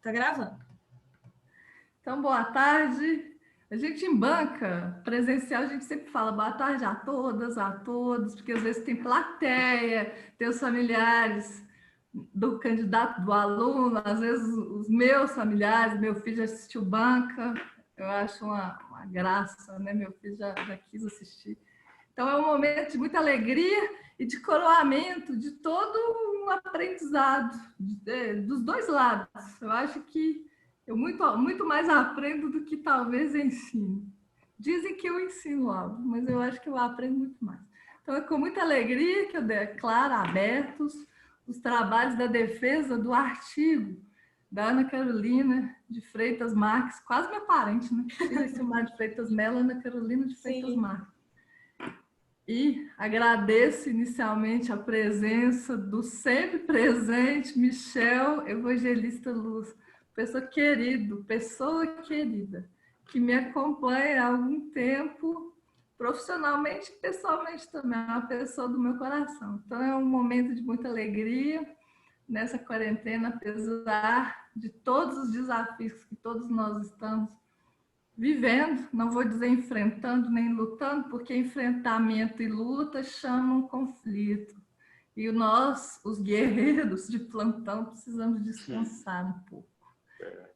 Tá gravando. Então, boa tarde. A gente em banca presencial, a gente sempre fala boa tarde a todas, a todos, porque às vezes tem plateia, tem os familiares do candidato, do aluno, às vezes os meus familiares, meu filho já assistiu banca, eu acho uma graça, né? Meu filho já quis assistir. Então, é um momento de muita alegria e de coroamento de todo um aprendizado dos dois lados. Eu acho que eu muito mais aprendo do que talvez ensino. Dizem que eu ensino algo, mas eu acho que eu aprendo muito mais. Então, é com muita alegria que eu declaro abertos os trabalhos da defesa do artigo da Ana Carolina de Freitas Marques, quase minha parente, né? Filha Silmar de Freitas Mello, Ana Carolina de Freitas Marques. E agradeço inicialmente a presença do sempre presente Michel Evangelista Luz, pessoa querida, que me acompanha há algum tempo, profissionalmente e pessoalmente também, é uma pessoa do meu coração. Então é um momento de muita alegria nessa quarentena, apesar de todos os desafios que todos nós estamos vivendo, não vou dizer enfrentando nem lutando, porque enfrentamento e luta chamam conflito. E nós, os guerreiros de plantão, precisamos descansar um pouco.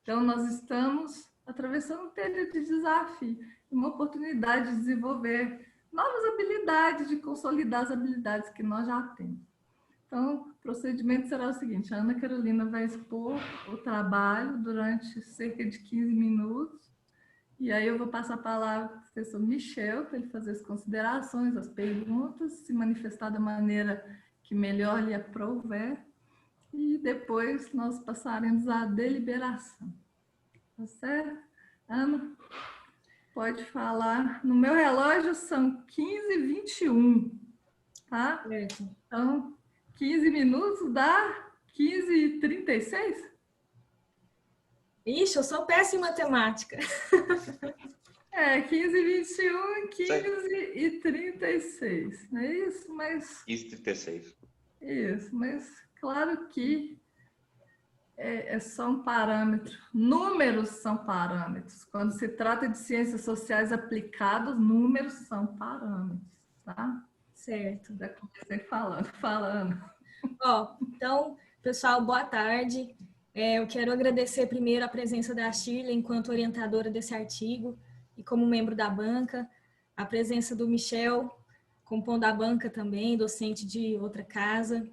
Então, nós estamos atravessando um período de desafio, uma oportunidade de desenvolver novas habilidades, de consolidar as habilidades que nós já temos. Então, o procedimento será o seguinte: a Ana Carolina vai expor o trabalho durante cerca de 15 minutos, e aí eu vou passar a palavra para o professor Michel, para ele fazer as considerações, as perguntas, se manifestar da maneira que melhor lhe aprouver, e depois nós passaremos à deliberação. Tá certo? Ana, pode falar. No meu relógio são 15h21, tá? Então, 15 minutos dá 15h36? Ixi, eu sou péssima em matemática. 15h21, 15h36. Não é isso? Mas 15h36. Isso, mas claro que é só um parâmetro. Números são parâmetros. Quando se trata de ciências sociais aplicadas, números são parâmetros, tá? Certo. Já comecei falando. Então, pessoal, boa tarde. Eu quero agradecer primeiro a presença da Shirley enquanto orientadora desse artigo e como membro da banca, a presença do Michel, compondo a banca também, docente de outra casa.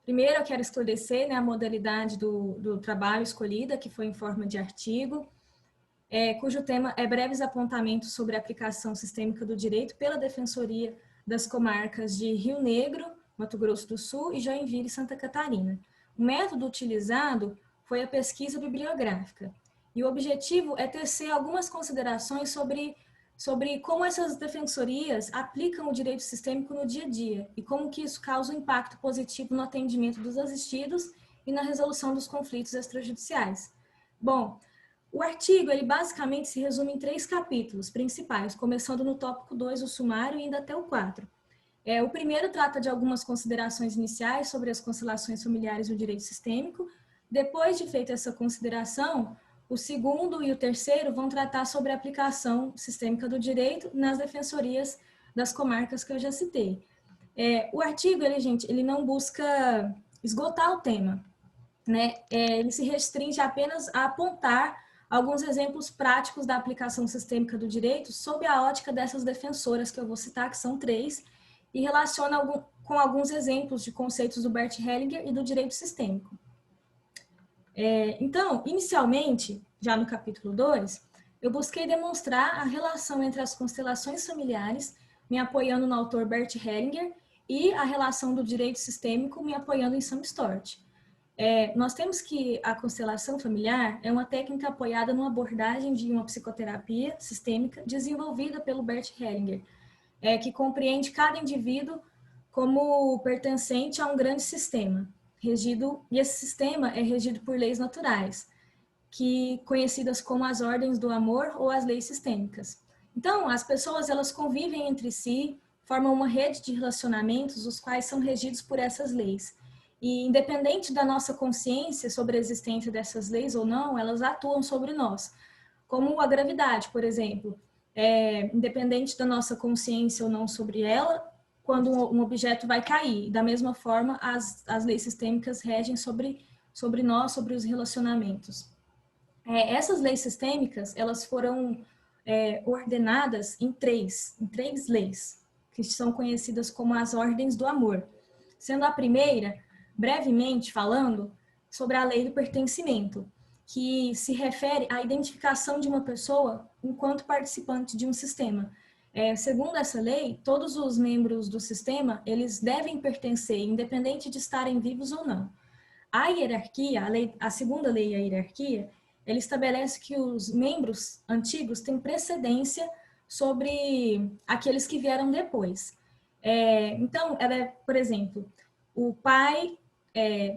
Primeiro, eu quero esclarecer, né, a modalidade do trabalho escolhida, que foi em forma de artigo, cujo tema é breves apontamentos sobre a aplicação sistêmica do direito pela Defensoria das Comarcas de Rio Negro, Mato Grosso do Sul e Joinville, Santa Catarina. O método utilizado foi a pesquisa bibliográfica. E o objetivo é tecer algumas considerações sobre como essas defensorias aplicam o direito sistêmico no dia a dia e como que isso causa um impacto positivo no atendimento dos assistidos e na resolução dos conflitos extrajudiciais. Bom, o artigo, ele basicamente se resume em 3 capítulos principais, começando no tópico 2, o sumário, e indo até o 4. O primeiro trata de algumas considerações iniciais sobre as constelações familiares no direito sistêmico. Depois de feita essa consideração, o segundo e o terceiro vão tratar sobre a aplicação sistêmica do direito nas defensorias das comarcas que eu já citei. O artigo, ele não busca esgotar o tema, né? Ele se restringe apenas a apontar alguns exemplos práticos da aplicação sistêmica do direito sob a ótica dessas defensoras que eu vou citar, que são 3, e relaciona com alguns exemplos de conceitos do Bert Hellinger e do direito sistêmico. Então, inicialmente, já no capítulo 2, eu busquei demonstrar a relação entre as constelações familiares, me apoiando no autor Bert Hellinger, e a relação do direito sistêmico, me apoiando em Sam Storch. Nós temos que a constelação familiar é uma técnica apoiada numa abordagem de uma psicoterapia sistêmica desenvolvida pelo Bert Hellinger, que compreende cada indivíduo como pertencente a um grande sistema, e esse sistema é regido por leis naturais, conhecidas como as ordens do amor ou as leis sistêmicas. Então, as pessoas, elas convivem entre si, formam uma rede de relacionamentos, os quais são regidos por essas leis. e independente da nossa consciência sobre a existência dessas leis ou não, elas atuam sobre nós. Como a gravidade, por exemplo. Independente da nossa consciência ou não sobre ela, quando um objeto vai cair. Da mesma forma, as leis sistêmicas regem sobre nós, sobre os relacionamentos. Essas leis sistêmicas, elas foram ordenadas em três leis, que são conhecidas como as ordens do amor. Sendo a primeira, brevemente falando, sobre a lei do pertencimento, que se refere à identificação de uma pessoa enquanto participante de um sistema. Segundo essa lei, todos os membros do sistema, eles devem pertencer, independente de estarem vivos ou não. A hierarquia, a segunda lei, a hierarquia, ele estabelece que os membros antigos têm precedência sobre aqueles que vieram depois. Então, por exemplo, o pai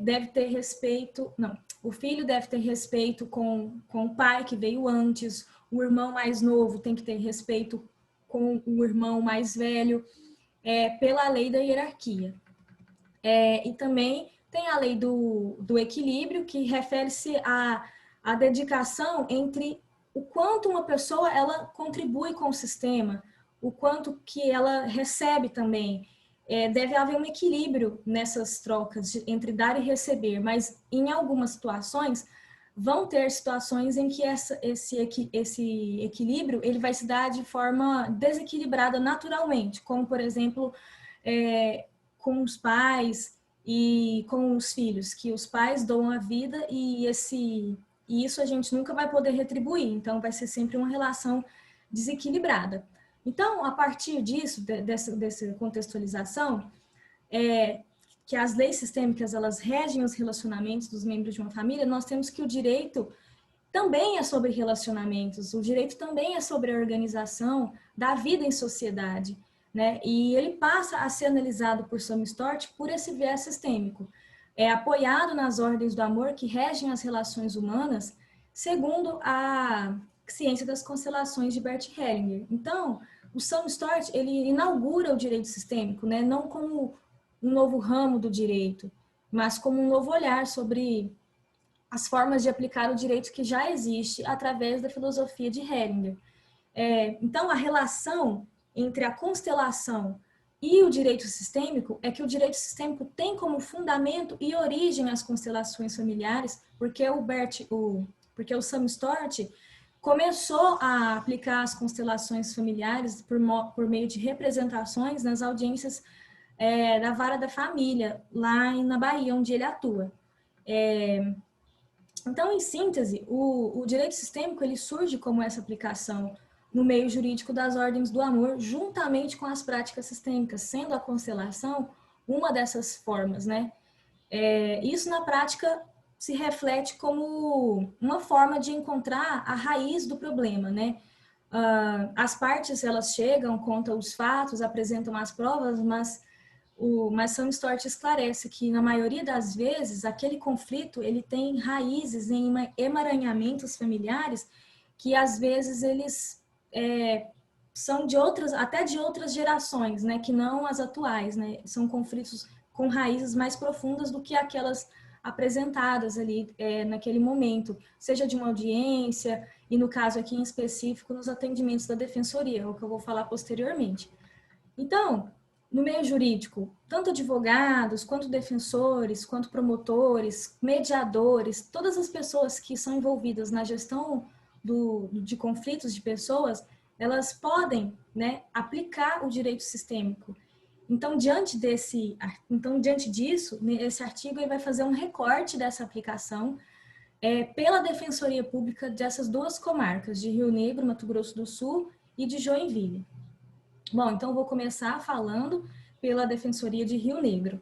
deve ter respeito, não, o filho deve ter respeito com o pai que veio antes, o irmão mais novo tem que ter respeito com o irmão mais velho, pela lei da hierarquia. E também tem a lei do equilíbrio, que refere-se à dedicação entre o quanto uma pessoa ela contribui com o sistema, o quanto que ela recebe também. Deve haver um equilíbrio nessas trocas entre dar e receber, mas em algumas situações vão ter situações em que esse equilíbrio ele vai se dar de forma desequilibrada naturalmente, como por exemplo com os pais e com os filhos, que os pais doam a vida e isso a gente nunca vai poder retribuir, então vai ser sempre uma relação desequilibrada. Então, a partir disso, dessa contextualização, que as leis sistêmicas, elas regem os relacionamentos dos membros de uma família, nós temos que o direito também é sobre relacionamentos, o direito também é sobre a organização da vida em sociedade, né? E ele passa a ser analisado por Samstort por esse viés sistêmico, apoiado nas ordens do amor que regem as relações humanas, segundo a ciência das constelações de Bert Hellinger. Então, o Samstort, ele inaugura o direito sistêmico, né? Não como um novo ramo do direito, mas como um novo olhar sobre as formas de aplicar o direito que já existe através da filosofia de Hellinger. Então, a relação entre a constelação e o direito sistêmico é que o direito sistêmico tem como fundamento e origem as constelações familiares, porque o Samstort começou a aplicar as constelações familiares por meio de representações nas audiências da Vara da Família, lá na Bahia, onde ele atua. Então, em síntese, o direito sistêmico ele surge como essa aplicação no meio jurídico das ordens do amor, juntamente com as práticas sistêmicas, sendo a constelação uma dessas formas, né? Isso, na prática, se reflete como uma forma de encontrar a raiz do problema, né? As partes, elas chegam, contam os fatos, apresentam as provas, mas Samstort esclarece que, na maioria das vezes, aquele conflito ele tem raízes em emaranhamentos familiares que, às vezes, eles são até de outras gerações, né, que não as atuais, né? São conflitos com raízes mais profundas do que aquelas apresentadas ali naquele momento, seja de uma audiência, e no caso aqui em específico, nos atendimentos da defensoria, o que eu vou falar posteriormente. Então, no meio jurídico, tanto advogados, quanto defensores, quanto promotores, mediadores, todas as pessoas que são envolvidas na gestão de conflitos de pessoas, elas podem, né, aplicar o direito sistêmico. Então, diante disso, esse artigo ele vai fazer um recorte dessa aplicação pela Defensoria Pública dessas duas comarcas, de Rio Negro, Mato Grosso do Sul, e de Joinville. Bom, então eu vou começar falando pela Defensoria de Rio Negro.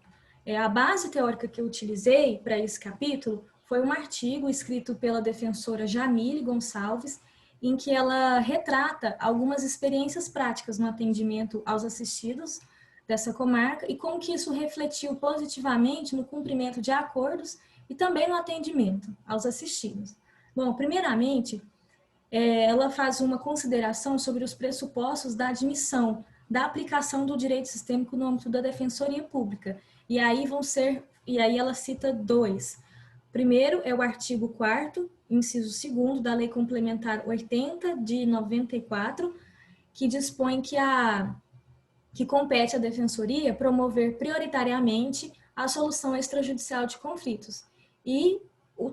A base teórica que eu utilizei para esse capítulo foi um artigo escrito pela defensora Jamile Gonçalves, em que ela retrata algumas experiências práticas no atendimento aos assistidos dessa comarca e como que isso refletiu positivamente no cumprimento de acordos e também no atendimento aos assistidos. Bom, primeiramente, ela faz uma consideração sobre os pressupostos da admissão da aplicação do direito sistêmico no âmbito da Defensoria Pública. E aí ela cita dois. Primeiro é o artigo 4º, inciso 2º da Lei Complementar 80 de 94, que dispõe que compete à Defensoria promover prioritariamente a solução extrajudicial de conflitos. E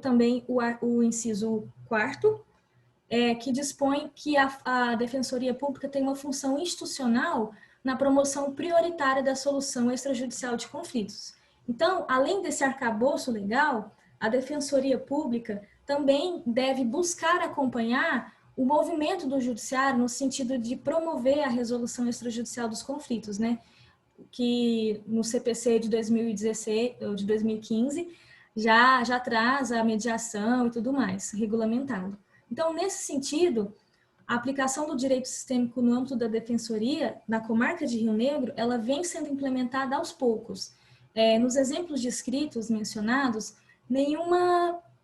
também o inciso 4º, que dispõe que a Defensoria Pública tem uma função institucional na promoção prioritária da solução extrajudicial de conflitos. Então, além desse arcabouço legal, a Defensoria Pública também deve buscar acompanhar o movimento do judiciário no sentido de promover a resolução extrajudicial dos conflitos, né? Que no CPC de 2016 ou de 2015 já traz a mediação e tudo mais, regulamentado. Então, nesse sentido, a aplicação do direito sistêmico no âmbito da Defensoria, na comarca de Rio Negro, ela vem sendo implementada aos poucos. Nos exemplos descritos, mencionados,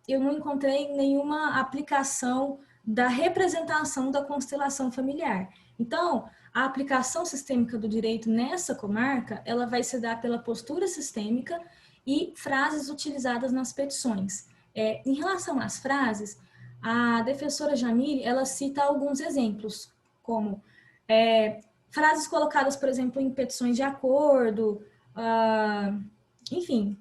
eu não encontrei nenhuma aplicação da representação da constelação familiar. Então, a aplicação sistêmica do direito nessa comarca, ela vai se dar pela postura sistêmica e frases utilizadas nas petições. Em relação às frases, a defensora Jamile, ela cita alguns exemplos, como frases colocadas, por exemplo, em petições de acordo, enfim,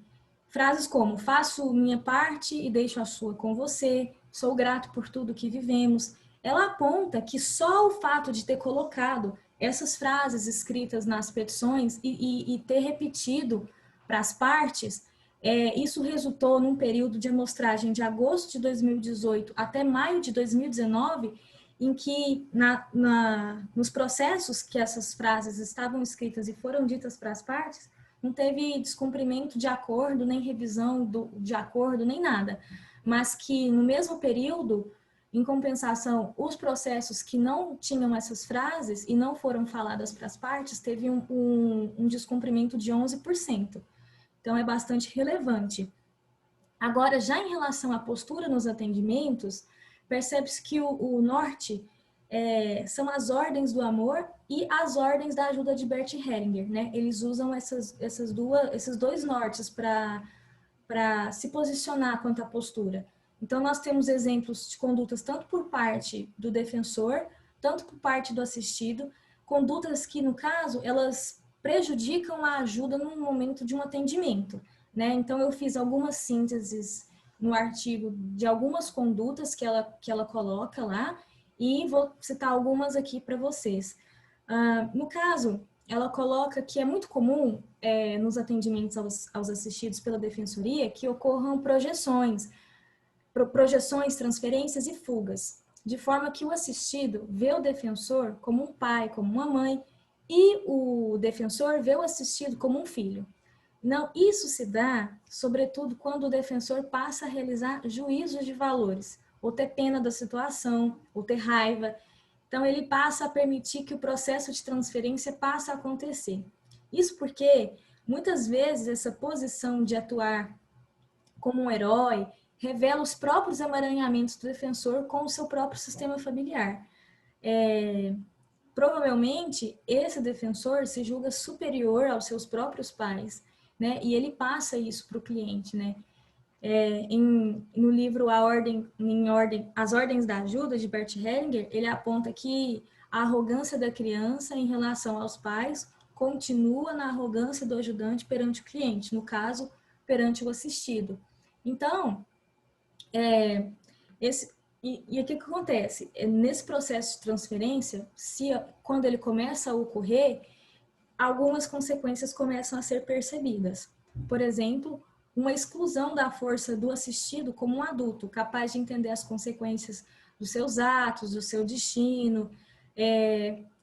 frases como: faço minha parte e deixo a sua com você, sou grato por tudo que vivemos. Ela aponta que só o fato de ter colocado essas frases escritas nas petições e ter repetido para as partes, isso resultou num período de amostragem de agosto de 2018 até maio de 2019, em que nos processos que essas frases estavam escritas e foram ditas para as partes, não teve descumprimento de acordo, nem revisão de acordo, nem nada. Mas que no mesmo período, em compensação, os processos que não tinham essas frases e não foram faladas para as partes, teve um descumprimento de 11%. Então, é bastante relevante. Agora, já em relação à postura nos atendimentos, percebe-se que o norte são as ordens do amor e as ordens da ajuda de Bert Hellinger, né? Eles usam esses dois nortes para se posicionar quanto à postura. Então, nós temos exemplos de condutas tanto por parte do defensor, tanto por parte do assistido, condutas que, no caso, elas prejudicam a ajuda no momento de um atendimento, né? Então, eu fiz algumas sínteses no artigo de algumas condutas que ela coloca lá, e vou citar algumas aqui para vocês. No caso, ela coloca que é muito comum nos atendimentos aos assistidos pela Defensoria que ocorram projeções, transferências e fugas, de forma que o assistido vê o defensor como um pai, como uma mãe, e o defensor vê o assistido como um filho. Não, isso se dá, sobretudo, quando o defensor passa a realizar juízos de valores, ou ter pena da situação, ou ter raiva. Então, ele passa a permitir que o processo de transferência passe a acontecer. Isso porque, muitas vezes, essa posição de atuar como um herói revela os próprios emaranhamentos do defensor com o seu próprio sistema familiar. Provavelmente, esse defensor se julga superior aos seus próprios pais, né? E ele passa isso para o cliente, né? No livro As Ordens da Ajuda, de Bert Hellinger, ele aponta que a arrogância da criança em relação aos pais continua na arrogância do ajudante perante o cliente, no caso, perante o assistido. Então, e o que acontece? Nesse processo de transferência, quando ele começa a ocorrer, algumas consequências começam a ser percebidas. Por exemplo, uma exclusão da força do assistido como um adulto, capaz de entender as consequências dos seus atos, do seu destino.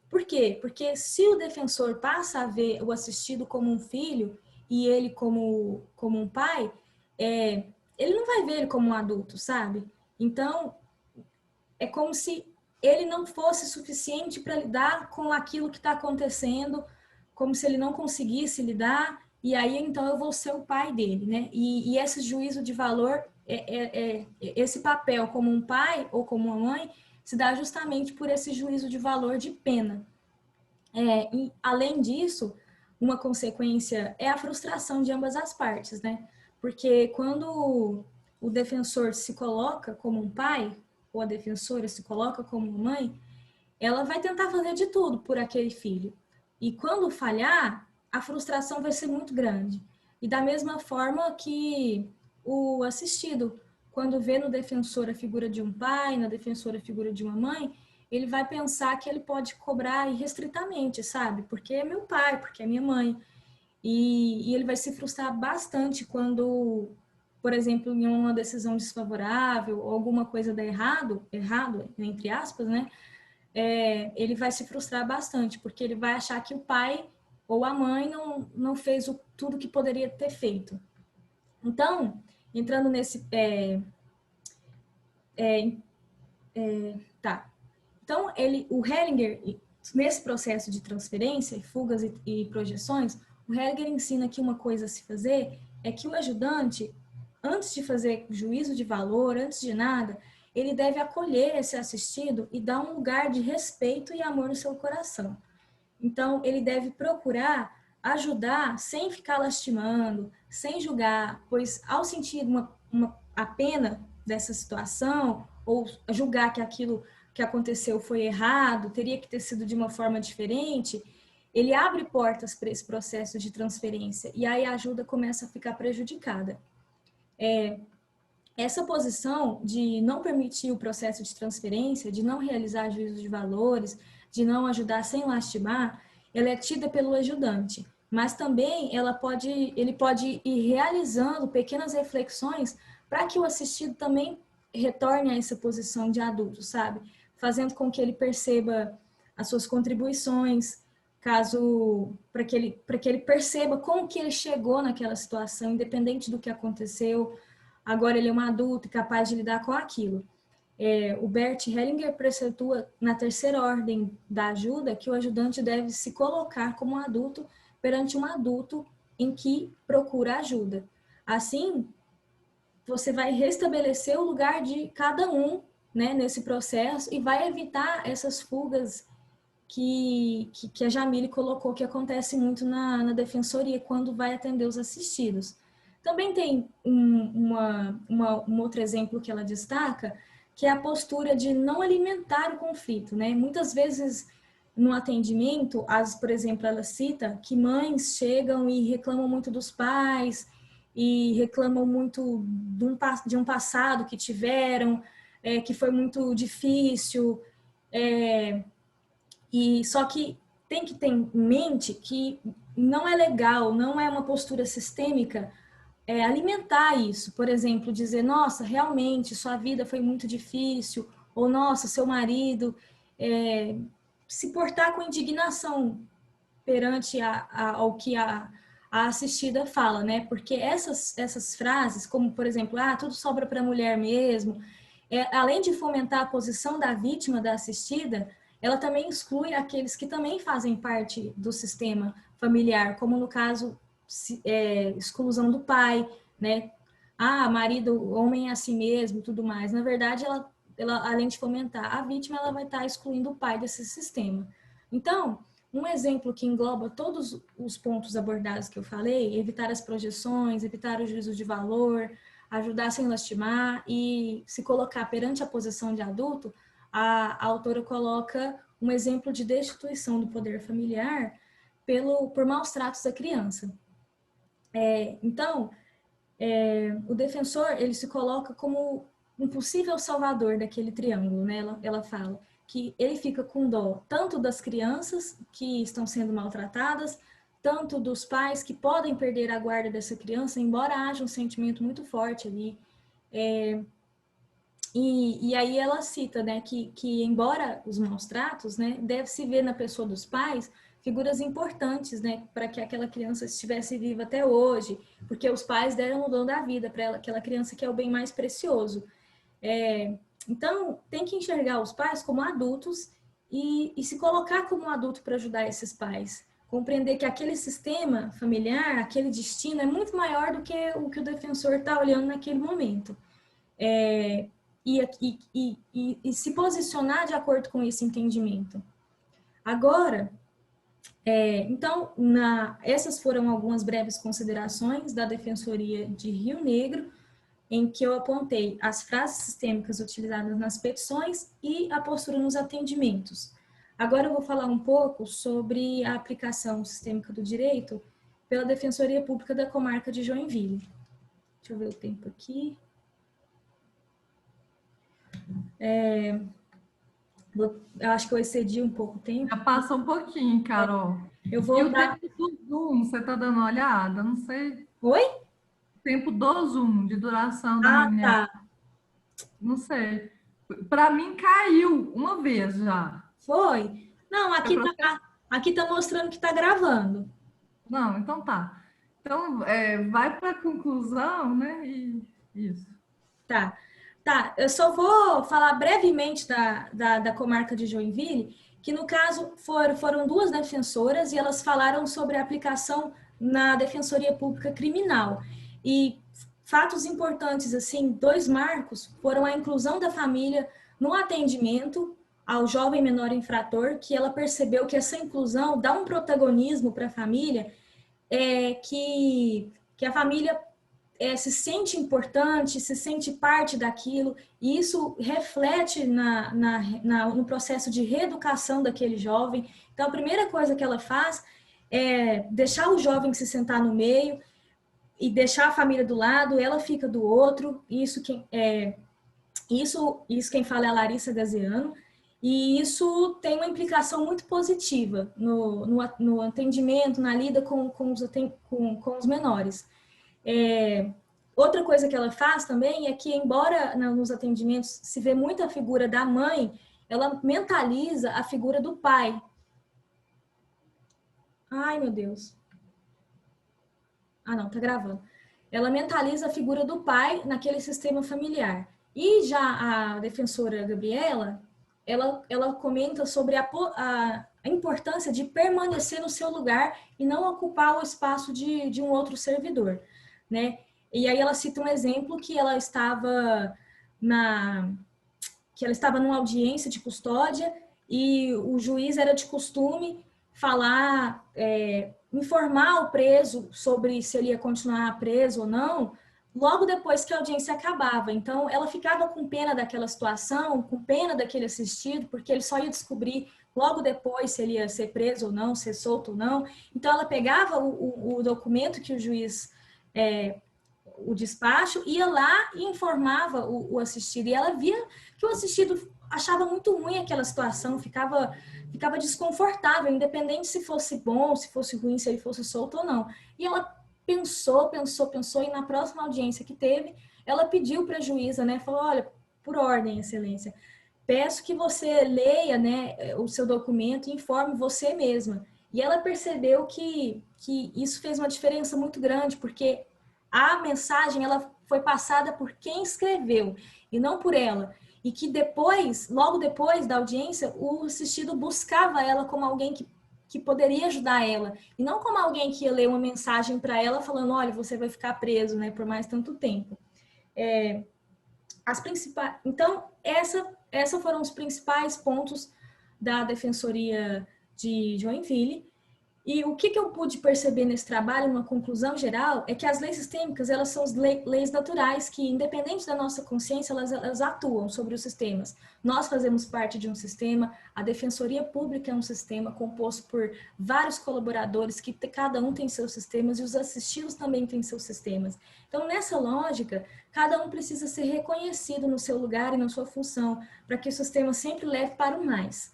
Por quê? Porque se o defensor passa a ver o assistido como um filho e ele como um pai, ele não vai ver ele como um adulto, sabe? Então, é como se ele não fosse suficiente para lidar com aquilo que está acontecendo, como se ele não conseguisse lidar, e aí então eu vou ser o pai dele, né? E esse juízo de valor, esse papel como um pai ou como uma mãe, se dá justamente por esse juízo de valor de pena. E, além disso, uma consequência é a frustração de ambas as partes, né? Porque quando o defensor se coloca como um pai, ou a defensora se coloca como uma mãe, ela vai tentar fazer de tudo por aquele filho. E quando falhar, a frustração vai ser muito grande. E da mesma forma que o assistido, quando vê no defensor a figura de um pai, na defensora a figura de uma mãe, ele vai pensar que ele pode cobrar irrestritamente, sabe? Porque é meu pai, porque é minha mãe. E ele vai se frustrar bastante quando, por exemplo, em uma decisão desfavorável ou alguma coisa der errado, entre aspas, né? Ele vai se frustrar bastante, porque ele vai achar que o pai ou a mãe não fez tudo que poderia ter feito. Então, entrando nesse... tá. Então, o Hellinger, nesse processo de transferência, fugas e projeções, o Hellinger ensina que uma coisa a se fazer é que o ajudante, antes de fazer juízo de valor, antes de nada, ele deve acolher esse assistido e dar um lugar de respeito e amor no seu coração. Então, ele deve procurar ajudar sem ficar lastimando, sem julgar, pois ao sentir a pena dessa situação, ou julgar que aquilo que aconteceu foi errado, teria que ter sido de uma forma diferente, ele abre portas para esse processo de transferência e aí a ajuda começa a ficar prejudicada. Essa posição de não permitir o processo de transferência, de não realizar juízos de valores, de não ajudar sem lastimar, ela é tida pelo ajudante, mas também ele pode ir realizando pequenas reflexões para que o assistido também retorne a essa posição de adulto, sabe? Fazendo com que ele perceba as suas contribuições, para que ele perceba como que ele chegou naquela situação, independente do que aconteceu. Agora ele é um adulto e capaz de lidar com aquilo. O Bert Hellinger preceitua na terceira ordem da ajuda que o ajudante deve se colocar como um adulto perante um adulto em que procura ajuda. Assim, você vai restabelecer o lugar de cada um, né, nesse processo e vai evitar essas fugas que a Jamile colocou, que acontece muito na defensoria quando vai atender os assistidos. Também tem um outro exemplo que ela destaca, que é a postura de não alimentar o conflito, né? Muitas vezes no atendimento, por exemplo, ela cita que mães chegam e reclamam muito dos pais e reclamam muito de um passado que tiveram, que foi muito difícil, e só que tem que ter em mente que não é legal, não é uma postura sistêmica alimentar isso. Por exemplo, dizer, nossa, realmente sua vida foi muito difícil, ou nossa, seu marido se portar com indignação perante ao que a assistida fala, né? Porque essas frases, como por exemplo, tudo sobra para a mulher mesmo, além de fomentar a posição da vítima da assistida, ela também exclui aqueles que também fazem parte do sistema familiar, como no caso, exclusão do pai, né? Marido, homem é assim mesmo, tudo mais. Na verdade, ela além de fomentar a vítima, ela vai estar excluindo o pai desse sistema. Então, um exemplo que engloba todos os pontos abordados que eu falei, evitar as projeções, evitar o juízo de valor, ajudar sem lastimar e se colocar perante a posição de adulto, a autora coloca um exemplo de destituição do poder familiar por maus tratos à criança. Então, o defensor, ele se coloca como um possível salvador daquele triângulo, né? Ela fala que ele fica com dó tanto das crianças que estão sendo maltratadas, tanto dos pais que podem perder a guarda dessa criança, embora haja um sentimento muito forte ali. E aí ela cita, né, que embora os maus tratos, né, deve-se ver na pessoa dos pais figuras importantes, né, para que aquela criança estivesse viva até hoje, porque os pais deram o dom da vida para aquela criança que é o bem mais precioso. Então, tem que enxergar os pais como adultos e se colocar como adulto para ajudar esses pais. Compreender que aquele sistema familiar, aquele destino é muito maior do que o defensor está olhando naquele momento. E se posicionar de acordo com esse entendimento. Agora, Então, essas foram algumas breves considerações da Defensoria de Rio Negro, em que eu apontei as frases sistêmicas utilizadas nas petições e a postura nos atendimentos. Agora eu vou falar um pouco sobre a aplicação sistêmica do direito pela Defensoria Pública da Comarca de Joinville. Deixa eu ver o tempo aqui. Eu acho que eu excedi um pouco o tempo. Já passa um pouquinho, Carol. Eu vou E o dar... tempo do Zoom, você está dando uma olhada? Não sei. Oi? O tempo do Zoom, de duração da Ah, reunião. tá. Não sei. Para mim caiu uma vez já. Foi? Não, aqui tá mostrando que tá gravando. Não, então tá. Então, vai para a conclusão, né? E isso. Tá. Tá, eu só vou falar brevemente da comarca de Joinville, que no caso foram duas defensoras e elas falaram sobre a aplicação na Defensoria Pública Criminal. E fatos importantes, assim, dois marcos foram a inclusão da família no atendimento ao jovem menor infrator, que ela percebeu que essa inclusão dá um protagonismo para a família, que a família se sente importante, se sente parte daquilo, e isso reflete no processo de reeducação daquele jovem. Então, a primeira coisa que ela faz é deixar o jovem se sentar no meio e deixar a família do lado, ela fica do outro. Isso quem fala é a Larissa Gaziano, e isso tem uma implicação muito positiva no atendimento, na lida com os menores. Outra coisa que ela faz também é que, embora nos atendimentos se vê muito a figura da mãe, ela mentaliza a figura do pai. Ai, meu Deus. Ah, não, tá gravando. Ela mentaliza a figura do pai naquele sistema familiar. E já a defensora Gabriela, ela comenta sobre a importância de permanecer no seu lugar e não ocupar o espaço de um outro servidor, né? E aí ela cita um exemplo que ela estava numa audiência de custódia e o juiz era de costume falar, informar o preso sobre se ele ia continuar preso ou não, logo depois que a audiência acabava. Então, ela ficava com pena daquela situação, com pena daquele assistido, porque ele só ia descobrir logo depois se ele ia ser preso ou não, ser solto ou não. Então, ela pegava o documento que o juiz, o despacho, ia lá e informava o assistido. E ela via que o assistido achava muito ruim aquela situação, ficava desconfortável, independente se fosse bom, se fosse ruim, se ele fosse solto ou não. E ela pensou, e na próxima audiência que teve, ela pediu para a juíza, né, falou, olha, por ordem, excelência, peço que você leia, né, o seu documento e informe você mesma. E ela percebeu que isso fez uma diferença muito grande, porque a mensagem ela foi passada por quem escreveu e não por ela. E que depois, logo depois da audiência, o assistido buscava ela como alguém que poderia ajudar ela, e não como alguém que ia ler uma mensagem para ela falando, olha, você vai ficar preso, né, por mais tanto tempo. Então, essa foram os principais pontos da Defensoria de Joinville. E o que eu pude perceber nesse trabalho, uma conclusão geral, é que as leis sistêmicas, elas são leis naturais que, independente da nossa consciência, elas atuam sobre os sistemas. Nós fazemos parte de um sistema, a Defensoria Pública é um sistema composto por vários colaboradores que cada um tem seus sistemas e os assistidos também têm seus sistemas. Então, nessa lógica, cada um precisa ser reconhecido no seu lugar e na sua função, para que o sistema sempre leve para o mais.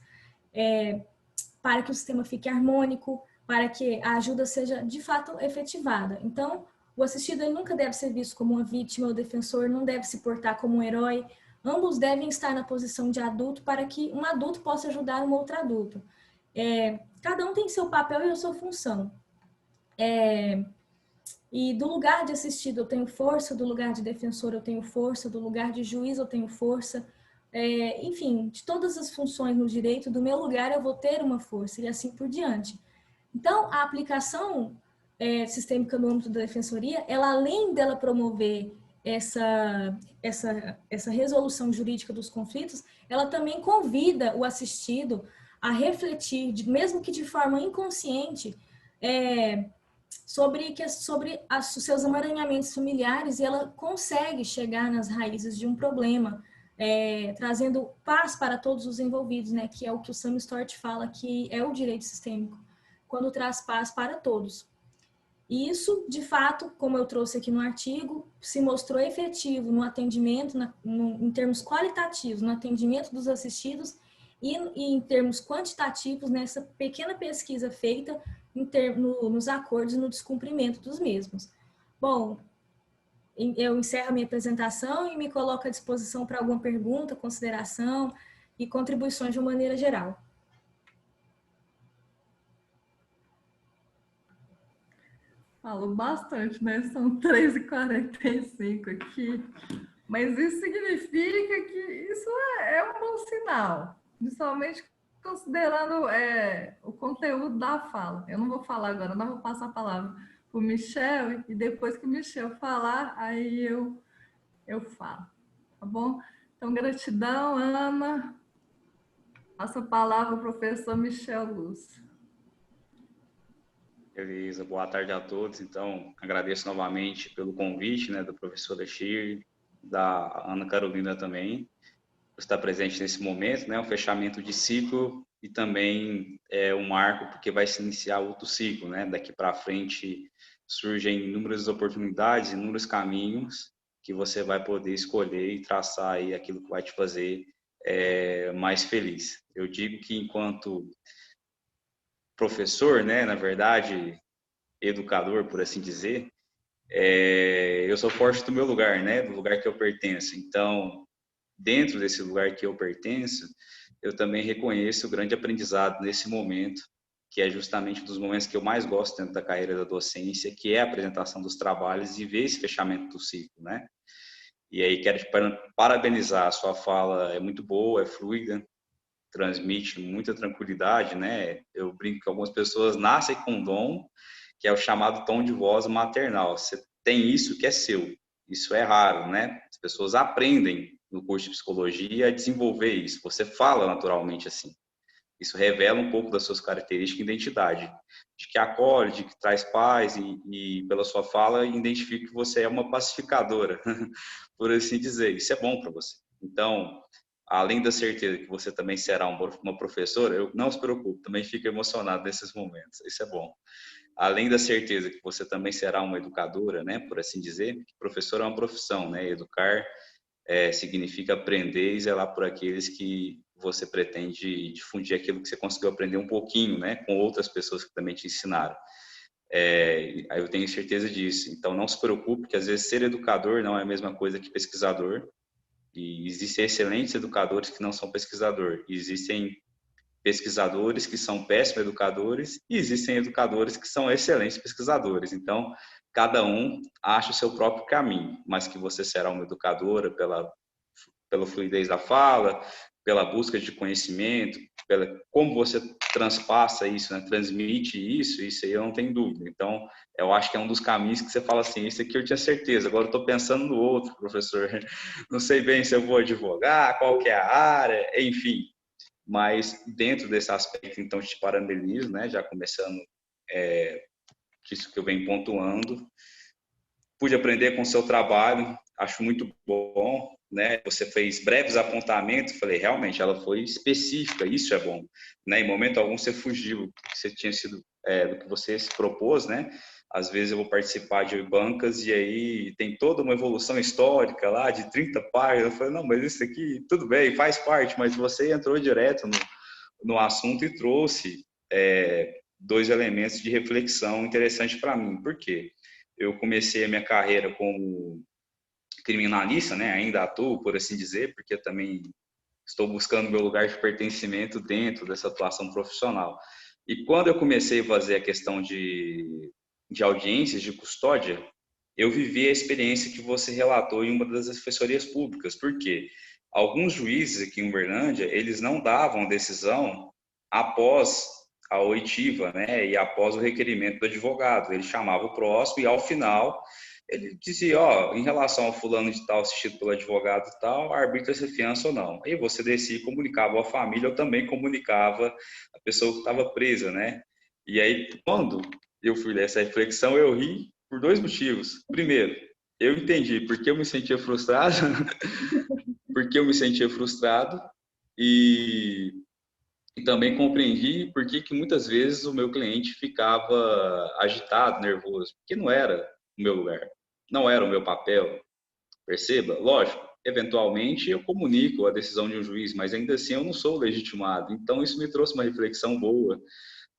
Para que o sistema fique harmônico, para que a ajuda seja de fato efetivada. Então, o assistido ele nunca deve ser visto como uma vítima, o defensor não deve se portar como um herói. Ambos devem estar na posição de adulto para que um adulto possa ajudar um outro adulto. Cada um tem seu papel e a sua função. E do lugar de assistido eu tenho força, do lugar de defensor eu tenho força, do lugar de juiz eu tenho força. Enfim, de todas as funções no direito, do meu lugar eu vou ter uma força e assim por diante. Então, a aplicação sistêmica no âmbito da defensoria, ela além dela promover essa resolução jurídica dos conflitos, ela também convida o assistido a refletir, mesmo que de forma inconsciente, sobre os seus emaranhamentos familiares, e ela consegue chegar nas raízes de um problema, trazendo paz para todos os envolvidos, né? Que é o que o Sam Storch fala que é o direito sistêmico, quando traz paz para todos. E isso, de fato, como eu trouxe aqui no artigo, se mostrou efetivo no atendimento, em termos qualitativos, no atendimento dos assistidos e em termos quantitativos nessa pequena pesquisa feita nos acordos e no descumprimento dos mesmos. Bom, eu encerro a minha apresentação e me coloco à disposição para alguma pergunta, consideração e contribuições de uma maneira geral. Falou bastante, né? São 3h45 aqui. Mas isso significa que isso é um bom sinal, principalmente considerando o conteúdo da fala. Eu não vou falar agora, não vou passar a palavra para o Michel, e depois que o Michel falar, aí eu falo, tá bom? Então, gratidão, Ana. Passa a palavra ao professor Michel Luz. Beleza, boa tarde a todos. Então, agradeço novamente pelo convite, né, do professor Shirley, da Ana Carolina também, por estar presente nesse momento, né, um fechamento de ciclo e também um marco, porque vai se iniciar outro ciclo, né, daqui para frente surgem inúmeras oportunidades, inúmeros caminhos que você vai poder escolher e traçar aí aquilo que vai te fazer mais feliz. Eu digo que enquanto professor, né, na verdade, educador, por assim dizer, eu sou forte do meu lugar, né, do lugar que eu pertenço. Então, dentro desse lugar que eu pertenço, eu também reconheço o grande aprendizado nesse momento, que é justamente um dos momentos que eu mais gosto dentro da carreira da docência, que é a apresentação dos trabalhos e ver esse fechamento do ciclo, né? E aí quero te parabenizar, a sua fala é muito boa, é fluida, transmite muita tranquilidade, né? Eu brinco que algumas pessoas nascem com dom, que é o chamado tom de voz maternal. Você tem isso que é seu. Isso é raro, né? As pessoas aprendem no curso de psicologia a desenvolver isso. Você fala naturalmente assim. Isso revela um pouco das suas características e identidade, de que acolhe, de que traz paz e pela sua fala identifica que você é uma pacificadora, por assim dizer. Isso é bom para você. Então, além da certeza que você também será uma professora, eu não se preocupe, também fico emocionado nesses momentos. Isso é bom. Além da certeza que você também será uma educadora, né, por assim dizer, professor é uma profissão, né? Educar significa aprender e zelar por aqueles que você pretende difundir aquilo que você conseguiu aprender um pouquinho, né, com outras pessoas que também te ensinaram. Aí eu tenho certeza disso. Então não se preocupe, que às vezes ser educador não é a mesma coisa que pesquisador. E existem excelentes educadores que não são pesquisador. E existem pesquisadores que são péssimos educadores e existem educadores que são excelentes pesquisadores. Então, cada um acha o seu próprio caminho, mas que você será uma educadora pela fluidez da fala, pela busca de conhecimento, como você transpassa isso, né? Transmite isso aí eu não tenho dúvida. Então, eu acho que é um dos caminhos que você fala assim, isso aqui eu tinha certeza, agora eu estou pensando no outro, professor. Não sei bem se eu vou advogar, qual que é a área, enfim. Mas dentro desse aspecto, então, te parabenizo, né? Já começando disso que eu venho pontuando. Pude aprender com o seu trabalho, acho muito bom, né? Você fez breves apontamentos, falei, realmente, ela foi específica, isso é bom, né? Em momento algum você fugiu do que você tinha sido, do que você se propôs, né? Às vezes eu vou participar de bancas e aí tem toda uma evolução histórica lá de 30 páginas. Eu falei, não, mas isso aqui, tudo bem, faz parte, mas você entrou direto no assunto e trouxe dois elementos de reflexão interessante para mim. Por quê? Eu comecei a minha carreira como criminalista, né? Ainda atuo, por assim dizer, porque eu também estou buscando meu lugar de pertencimento dentro dessa atuação profissional. E quando eu comecei a fazer a questão de audiências de custódia, eu vivi a experiência que você relatou em uma das defensorias públicas. Por quê? Alguns juízes aqui em Uberlândia, eles não davam decisão após a oitiva, né, e após o requerimento do advogado. Ele chamava o próximo e, ao final, Ele dizia, ó, em relação ao fulano de tal assistido pelo advogado e tal, arbitra-se fiança ou não. Aí você descia e comunicava à família, eu também comunicava a pessoa que estava presa, né? E aí, quando eu fui nessa reflexão, eu ri por dois motivos. Primeiro, eu entendi porque eu me sentia frustrado, porque eu me sentia frustrado, e, e também compreendi por que muitas vezes o meu cliente ficava agitado, nervoso, porque não era o meu lugar, não era o meu papel. Perceba, lógico, eventualmente eu comunico a decisão de um juiz, mas ainda assim eu não sou legitimado. Então isso me trouxe uma reflexão boa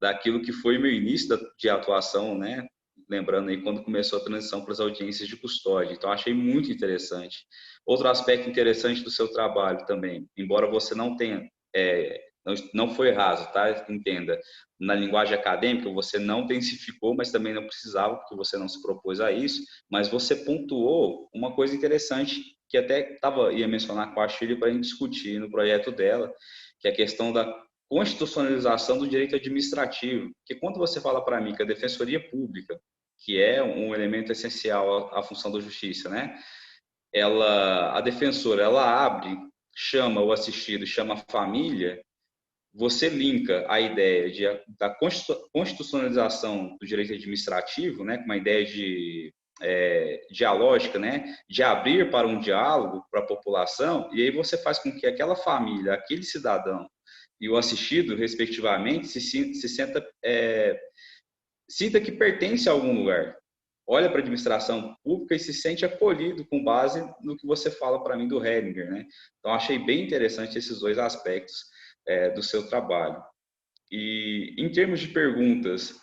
daquilo que foi meu início de atuação, né? Lembrando aí quando começou a transição para as audiências de custódia. Então achei muito interessante. Outro aspecto interessante do seu trabalho também, embora você não tenha, não foi raso, tá? Entenda. Na linguagem acadêmica, você não densificou, mas também não precisava, porque você não se propôs a isso, mas você pontuou uma coisa interessante que até ia mencionar com a Shirley para a gente discutir no projeto dela, que é a questão da constitucionalização do direito administrativo. Porque quando você fala para mim que a defensoria pública, que é um elemento essencial à função da justiça, né? A defensora, ela abre, chama o assistido, chama a família, você linka a ideia da constitucionalização do direito administrativo, né, com uma ideia de dialógica, né, de abrir para um diálogo para a população, e aí você faz com que aquela família, aquele cidadão e o assistido, respectivamente, sinta que pertence a algum lugar. Olha para a administração pública e se sente acolhido com base no que você fala para mim do Hellinger, né? Então, achei bem interessante esses dois aspectos do seu trabalho. E, em termos de perguntas,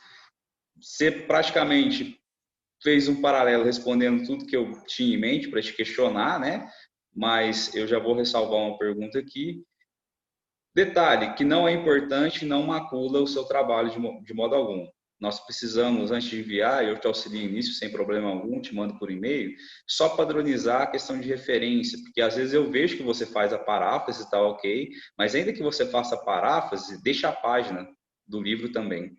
você praticamente fez um paralelo respondendo tudo que eu tinha em mente para te questionar, né? Mas eu já vou ressalvar uma pergunta aqui. Detalhe, que não é importante, não macula o seu trabalho de modo algum. Nós precisamos, antes de enviar, eu te auxilio nisso sem problema algum, te mando por e-mail, só padronizar a questão de referência, porque às vezes eu vejo que você faz a paráfrase, está ok, mas ainda que você faça a paráfrase, deixa a página do livro também.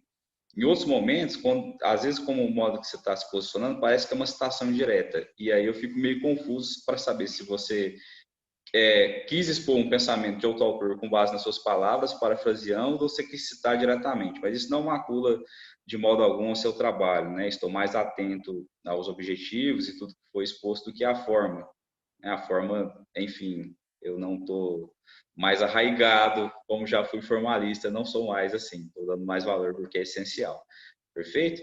Em outros momentos, às vezes, como o modo que você está se posicionando, parece que é uma citação direta, e aí eu fico meio confuso para saber se você quis expor um pensamento de outro autor com base nas suas palavras, parafraseando, ou você quis citar diretamente, mas isso não macula de modo algum o seu trabalho, né? Estou mais atento aos objetivos e tudo que foi exposto do que à forma. A forma, enfim, eu não estou mais arraigado, como já fui formalista, não sou mais assim, estou dando mais valor porque é essencial. Perfeito?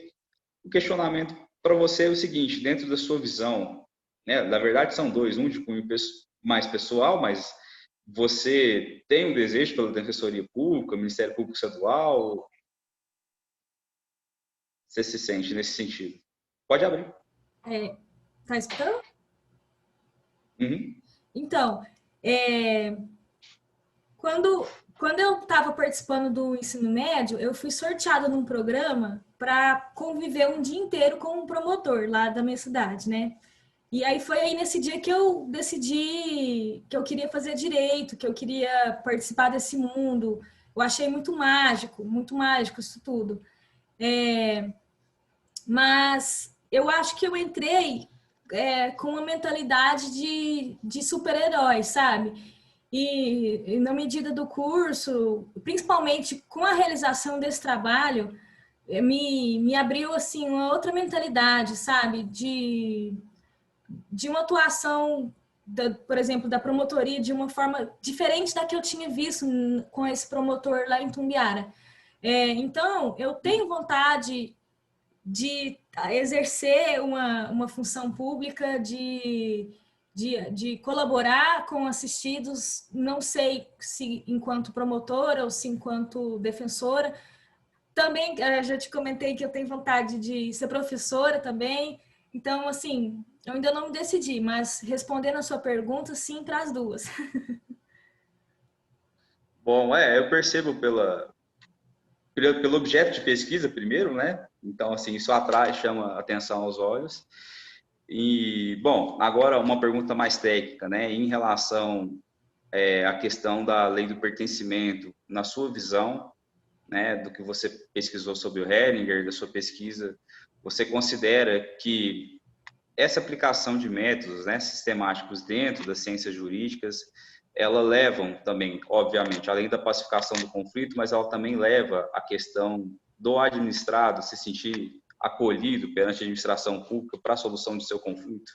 O questionamento para você é o seguinte, dentro da sua visão, né? Na verdade são dois, um de cunho mais pessoal, mas você tem um desejo pela Defensoria Pública, Ministério Público Estadual? Você se sente nesse sentido? Pode abrir. Tá escutando? Uhum. Então, quando eu estava participando do ensino médio, eu fui sorteada num programa para conviver um dia inteiro com um promotor lá da minha cidade, né? E aí foi aí nesse dia que eu decidi que eu queria fazer direito, que eu queria participar desse mundo. Eu achei muito mágico isso tudo. Mas eu acho que eu entrei com uma mentalidade de super-herói, sabe? E na medida do curso, principalmente com a realização desse trabalho, me abriu assim uma outra mentalidade, sabe? De uma atuação, por exemplo, da promotoria de uma forma diferente da que eu tinha visto com esse promotor lá em Tumbiara. Então, eu tenho vontade de exercer uma função pública, de colaborar com assistidos, não sei se enquanto promotora ou se enquanto defensora. Também já te comentei que eu tenho vontade de ser professora também. Então, assim, eu ainda não me decidi, mas respondendo a sua pergunta, sim, para as duas. Bom, eu percebo pelo objeto de pesquisa primeiro, né? Então, assim, isso atrai, chama atenção aos olhos. E, bom, agora uma pergunta mais técnica, né? Em relação à questão da lei do pertencimento, na sua visão, né, do que você pesquisou sobre o Hellinger, da sua pesquisa, você considera que essa aplicação de métodos, né, sistemáticos dentro das ciências jurídicas, ela levam também, obviamente, além da pacificação do conflito, mas ela também leva a questão do administrado se sentir acolhido perante a administração pública para a solução de seu conflito?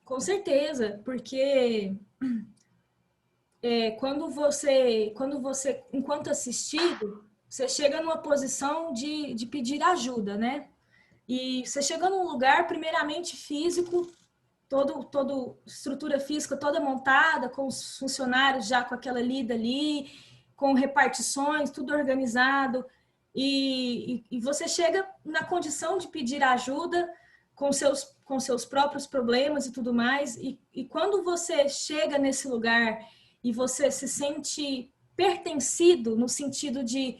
Com certeza, porque quando você, enquanto assistido, você chega numa posição de pedir ajuda, né? E você chega num lugar, primeiramente físico, todo estrutura física toda montada, com os funcionários já com aquela lida ali, com repartições, tudo organizado, e você chega na condição de pedir ajuda com seus próprios problemas e tudo mais, e quando você chega nesse lugar e você se sente pertencido no sentido de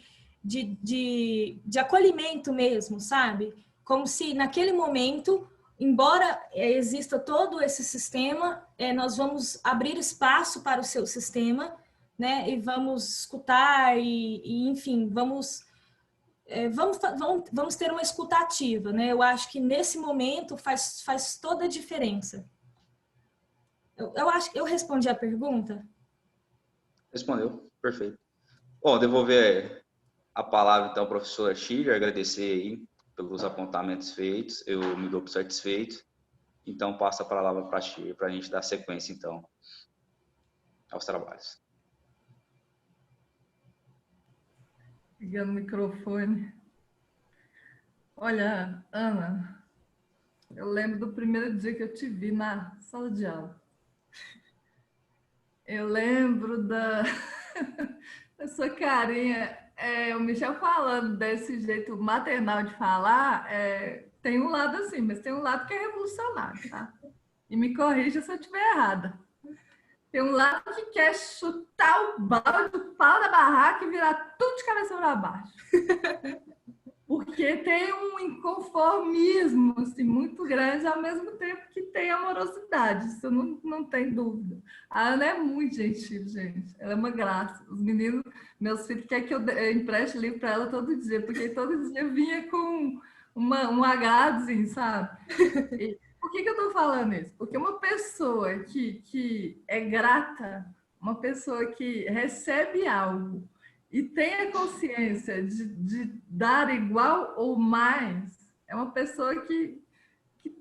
acolhimento mesmo, sabe? Como se naquele momento, embora exista todo esse sistema, nós vamos abrir espaço para o seu sistema, né? E vamos escutar enfim, vamos ter uma escuta ativa, né? Eu acho que nesse momento faz toda a diferença. Eu acho que eu respondi a pergunta. Respondeu, perfeito. Bom, devolver a palavra então ao professor Chile, agradecer aí pelos apontamentos feitos, eu me dou por satisfeito. Então, passo a palavra para a Chile, para a gente dar sequência, então, aos trabalhos. Ligando o microfone. Olha, Ana, eu lembro do primeiro dia que eu te vi na sala de aula. Eu lembro da sua carinha. O Michel falando desse jeito maternal de falar, tem um lado assim, mas tem um lado que é revolucionário, tá? E me corrija se eu estiver errada. Tem um lado que quer chutar o balde, o pau da barraca e virar tudo de cabeça para baixo. Porque tem um inconformismo assim, muito grande, ao mesmo tempo que tem amorosidade, isso não tem dúvida. A Ana é muito gentil, gente. Ela é uma graça. Os meninos, meus filhos, querem que eu empreste livro para ela todo dia, porque todo dia vinha com um agradozinho, sabe? E por que eu estou falando isso? Porque uma pessoa que é grata, uma pessoa que recebe algo e tem a consciência de dar igual ou mais, é uma pessoa que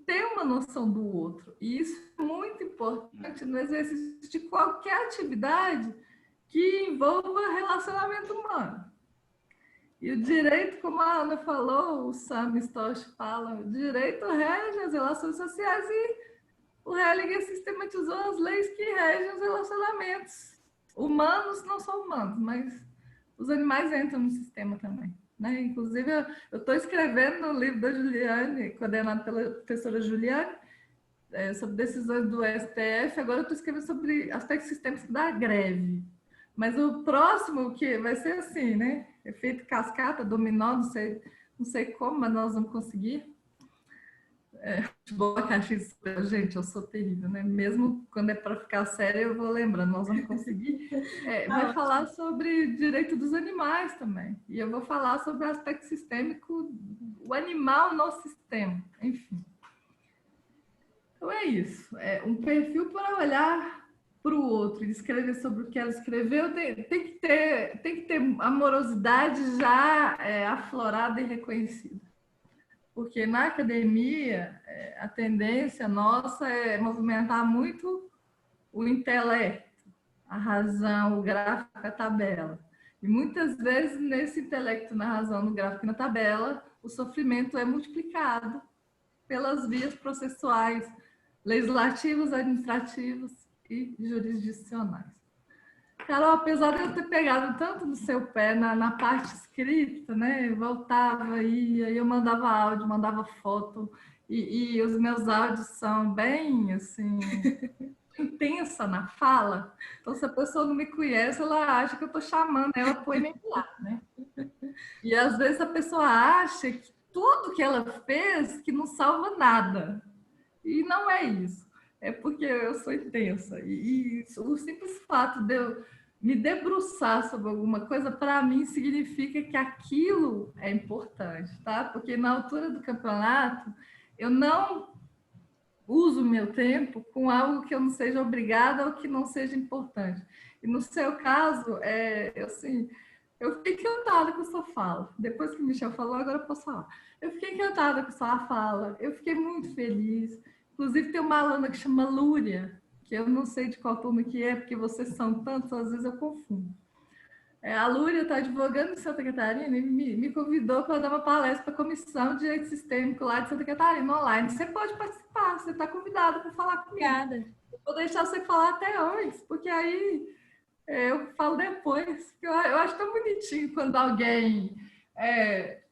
tem uma noção do outro. E isso é muito importante no exercício de qualquer atividade que envolva relacionamento humano. E o direito, como a Ana falou, o Sam Stosh fala, o direito rege as relações sociais e o Hellinger sistematizou as leis que regem os relacionamentos. Humanos não são humanos, mas os animais entram no sistema também, né? Inclusive, eu estou escrevendo no livro da Juliane, coordenado pela professora Juliane, sobre decisões do STF. Agora eu estou escrevendo sobre aspectos sistêmicos da greve. Mas o próximo que vai ser assim, né? Efeito cascata, dominó, não sei como, mas nós vamos conseguir. Boa caixa, gente, eu sou terrível, né? Mesmo quando é para ficar sério, eu vou lembrando, nós vamos conseguir. Vai falar sobre direito dos animais também. E eu vou falar sobre o aspecto sistêmico, o animal no sistema, enfim. Então é isso. Um perfil para olhar para o outro e escrever sobre o que ela escreveu tem que ter amorosidade já aflorada e reconhecida. Porque na academia, a tendência nossa é movimentar muito o intelecto, a razão, o gráfico, a tabela. E muitas vezes, nesse intelecto, na razão, no gráfico e na tabela, o sofrimento é multiplicado pelas vias processuais, legislativas, administrativas e jurisdicionais. Carol, apesar de eu ter pegado tanto no seu pé na parte escrita, né? Eu voltava, ia, eu mandava áudio, mandava foto, e os meus áudios são bem, assim, intensa na fala. Então, se a pessoa não me conhece, ela acha que eu estou chamando ela para o lá, né? E, às vezes, a pessoa acha que tudo que ela fez que não salva nada. E não é isso. É porque eu sou intensa. E o simples fato de eu me debruçar sobre alguma coisa, para mim, significa que aquilo é importante, tá? Porque na altura do campeonato, eu não uso o meu tempo com algo que eu não seja obrigada ou que não seja importante. E no seu caso, assim, eu fiquei encantada com a sua fala. Depois que o Michel falou, agora eu posso falar. Eu fiquei encantada com a sua fala, eu fiquei muito feliz. Inclusive, tem uma aluna que chama Lúria, que eu não sei de qual turma que é, porque vocês são tantos, às vezes eu confundo. A Lúria está advogando em Santa Catarina e me convidou para dar uma palestra para a Comissão de Direito Sistêmico lá de Santa Catarina, online. Você pode participar, você está convidado para falar comigo. Obrigada. Eu vou deixar você falar até antes, porque aí eu falo depois. Eu acho tão bonitinho quando alguém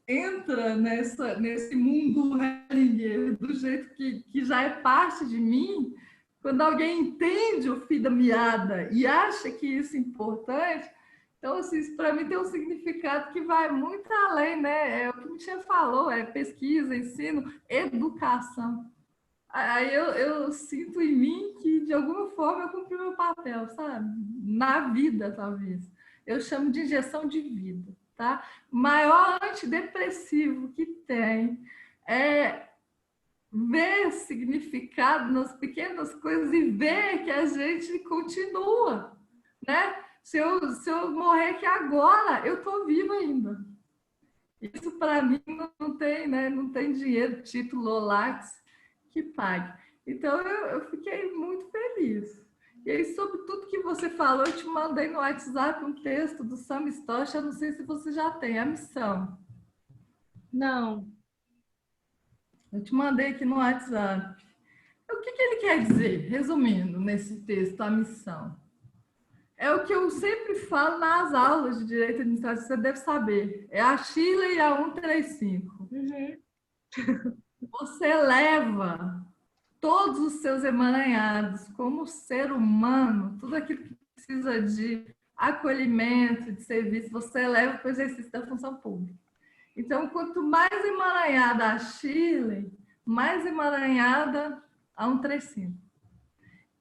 entra nesse mundo do jeito que já é parte de mim. Quando alguém entende o fio da meada e acha que isso é importante, então, assim, isso para mim tem um significado que vai muito além, né? É o que o Michel falou, é pesquisa, ensino, educação. Aí eu sinto em mim que, de alguma forma, eu cumpri meu papel, sabe? Na vida, talvez. Eu chamo de injeção de vida, tá? O maior antidepressivo que tem é ver significado nas pequenas coisas e ver que a gente continua, né? Se eu morrer aqui agora, eu estou viva ainda. Isso, para mim, não tem, né? Não tem dinheiro, título, Olax, que pague. Então, eu fiquei muito feliz. E aí, sobre tudo que você falou, eu te mandei no WhatsApp um texto do Sam Stosh, eu não sei se você já tem, a missão. Não. Eu te mandei aqui no WhatsApp. O que ele quer dizer, resumindo, nesse texto, a missão? É o que eu sempre falo nas aulas de Direito Administrativo, você deve saber. É a Shirley e a 135. Uhum. Você leva todos os seus emaranhados como ser humano, tudo aquilo que precisa de acolhimento, de serviço, você leva para o exercício da função pública. Então, quanto mais emaranhada a Shirley, mais emaranhada a 135.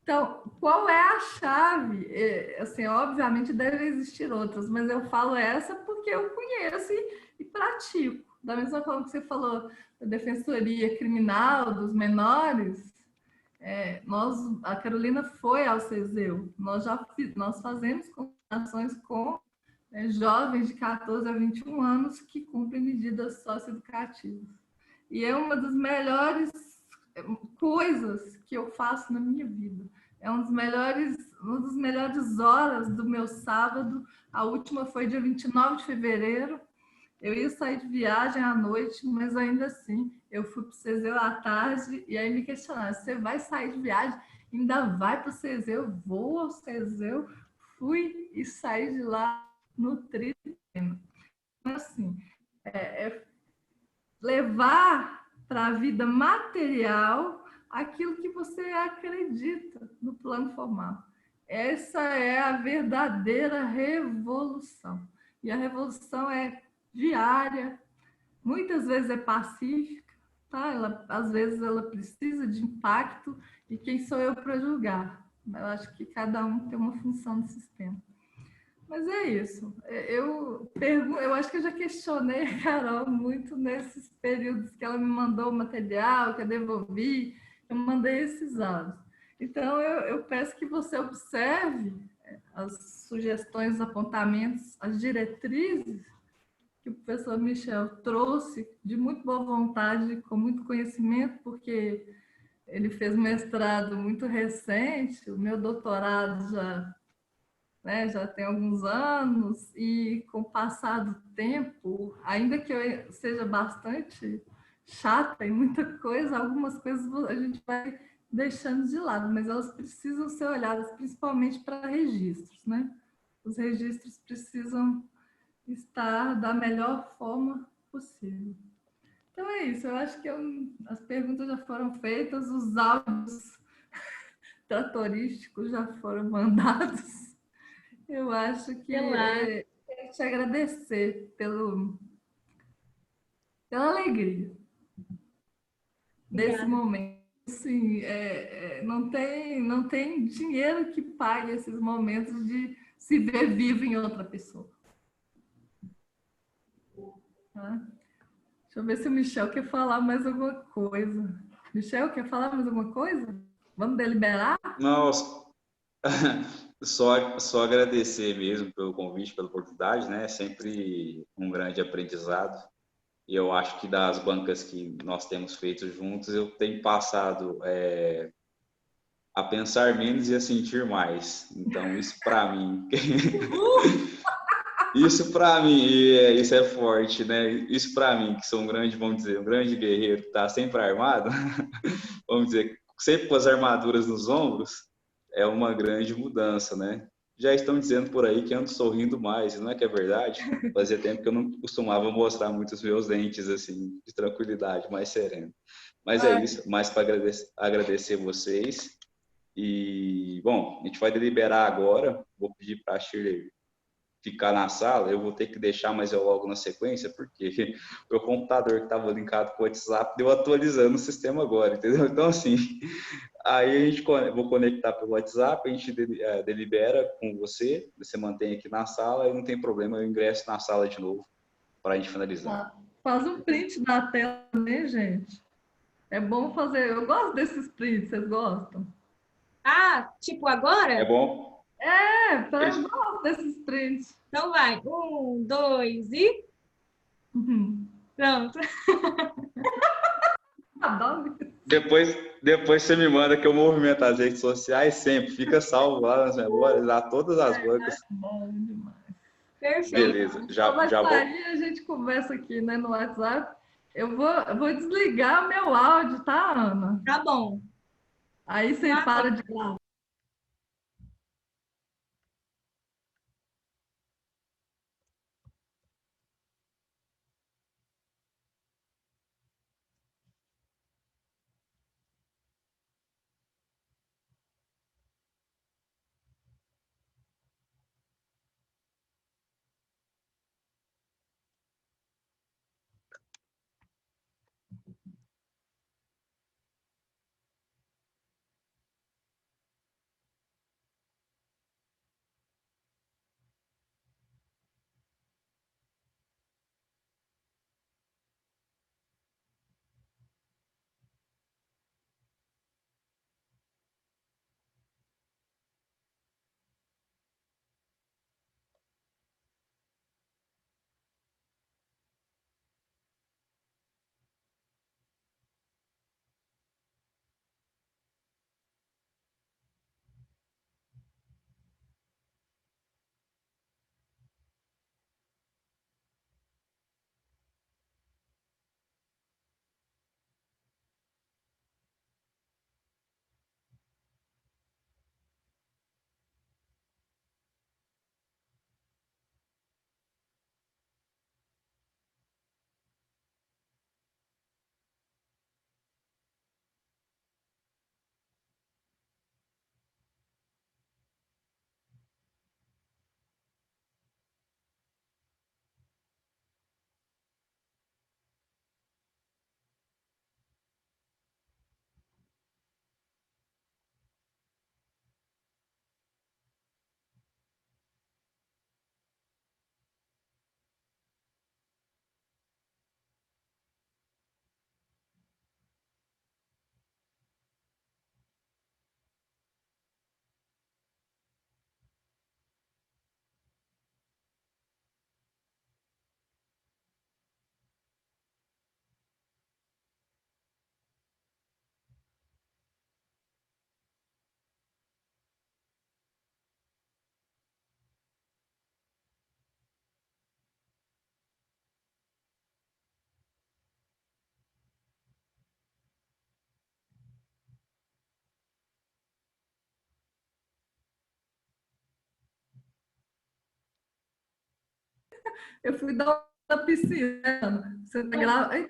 Então, qual é a chave? Assim, obviamente devem existir outras, mas eu falo essa porque eu conheço e pratico. Da mesma forma que você falou da defensoria criminal dos menores, a Carolina foi ao CESEU. Nós fazemos consultações com jovens de 14 a 21 anos que cumprem medidas socioeducativas. E é uma das melhores coisas que eu faço na minha vida. É uma das melhores horas do meu sábado. A última foi dia 29 de fevereiro. Eu ia sair de viagem à noite, mas ainda assim, eu fui para o CESEU à tarde e aí me questionaram, você vai sair de viagem? Ainda vai para o CESEU? Eu vou ao CESEU. Fui e saí de lá nutrido. Então, assim, levar para a vida material aquilo que você acredita no plano formal. Essa é a verdadeira revolução. E a revolução é diária, muitas vezes é pacífica, tá? Às vezes ela precisa de impacto, e quem sou eu para julgar? Eu acho que cada um tem uma função no sistema. Mas é isso. Eu acho que eu já questionei a Carol muito nesses períodos que ela me mandou o material, que eu devolvi, eu mandei esses áudios. Então, eu peço que você observe as sugestões, os apontamentos, as diretrizes que o professor Michel trouxe de muito boa vontade, com muito conhecimento, porque ele fez mestrado muito recente, o meu doutorado já tem alguns anos, e com o passar do tempo, ainda que eu seja bastante chata em muita coisa, algumas coisas a gente vai deixando de lado, mas elas precisam ser olhadas principalmente para registros, né? Os registros precisam estar da melhor forma possível. Então é isso, eu acho que as perguntas já foram feitas, os áudios tratorísticos já foram mandados. Eu acho que quero te agradecer pela alegria desse momento. Assim, não tem dinheiro que pague esses momentos de se ver vivo em outra pessoa. Tá? Deixa eu ver se o Michel quer falar mais alguma coisa. Michel, quer falar mais alguma coisa? Vamos deliberar? Não, só agradecer mesmo pelo convite, pela oportunidade, né? É sempre um grande aprendizado. E eu acho que das bancas que nós temos feito juntos, eu tenho passado a pensar menos e a sentir mais. Então, isso para mim, isso é forte, né? Isso para mim, que sou um grande, vamos dizer, um grande guerreiro, que está sempre armado, vamos dizer, sempre com as armaduras nos ombros, é uma grande mudança, né? Já estão dizendo por aí que ando sorrindo mais, não é que é verdade? Fazia tempo que eu não costumava mostrar muito os meus dentes, assim, de tranquilidade, mais sereno. Mas é isso, mais para agradecer vocês. E, bom, a gente vai deliberar agora. Vou pedir para a Shirley ficar na sala. Eu vou ter que deixar, mas eu logo na sequência, porque o meu computador que estava linkado com o WhatsApp deu atualizando o sistema agora, entendeu? Então, assim, aí a gente vou conectar pelo WhatsApp, a gente delibera com você, você mantém aqui na sala e não tem problema, eu ingresso na sala de novo para a gente finalizar. Faz um print da tela, né, gente? É bom fazer. Eu gosto desses prints, vocês gostam? Ah, tipo É agora? bom? Eu gosto desses prints. Então vai. 1, 2 e Uhum. pronto. Adoro. Depois você me manda que eu movimento as redes sociais sempre, fica salvo lá nas memórias, lá todas as bancas. Bom demais. Perfeito. Beleza, Só vai já vou. sair, a gente conversa aqui, né, no WhatsApp. Eu vou desligar o meu áudio, tá, Ana? Tá bom. Aí você para de gravar. Eu fui dar uma piscina. Você tá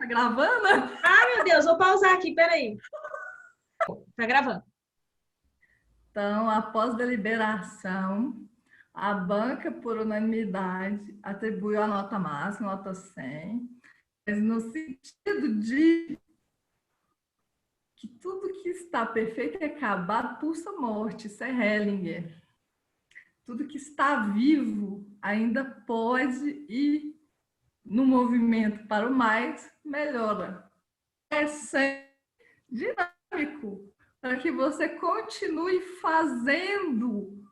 gravando? Ah, meu Deus, vou pausar aqui, peraí. Tá gravando. Então, após deliberação, a banca, por unanimidade, atribuiu a nota máxima, nota 100, mas no sentido de que tudo que está perfeito e acabado pulsa morte, isso é Hellinger. Tudo que está vivo ainda pode ir no movimento para o mais, melhora. É 100 dinâmico, para que você continue fazendo